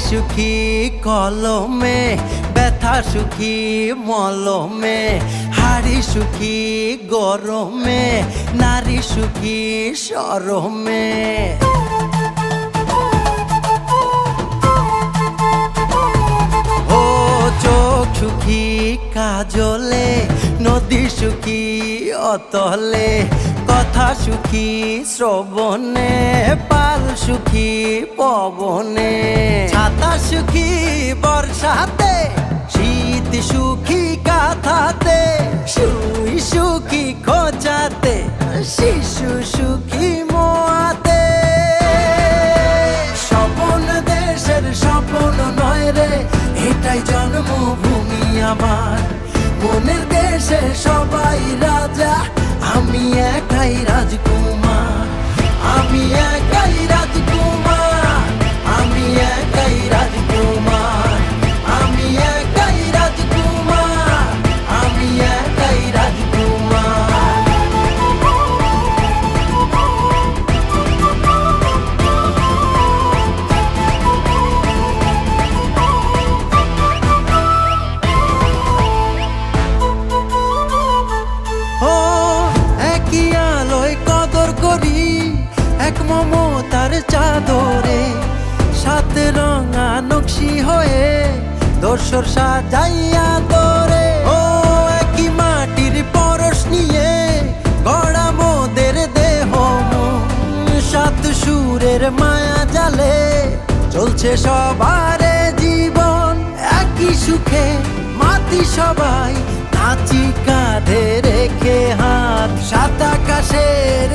সুখী কলমে, ব্যথা সুখী মলমে, হাড়ি সুখী গরমে, নারী সুখী শরমে। ও চোখ সুখী কাজলে, নদী সুখী অতলে, কথা সুখী শ্রবণে, পাল সুখী পবনে, ছাতা সুখী বর্ষাতে, শীত সুখী কাঁথাতে, সুই সুখী খোঁচাতে, শিশু সুখী মোয়াতে। স্বপন দেশের স্বপন নয় রে, এটাই জন্মভূমি আমার। মনের দেশে সবাই রাজা, আমি একাই রাজকুমার, আমি একাই রাজকুমার, আমি একাই রাজকুমার, আমি একাই রাজকুমার, আমি একাই রাজকুমার। ও একই আলোয় কদর করি, এক মমতার চাদরে, সাত রঙা নকশি হয়ে দোসর সাজাইয়া তোরে। ও একই মাটির পরশ নিয়ে গড়া মোদের দেহ মন, সাত সুরের মায়া জালে চলছে সবারে জীবন। একই সুখে মাতি সবাই, নাচি কাঁধে রেখে হাত, সাত আকাশের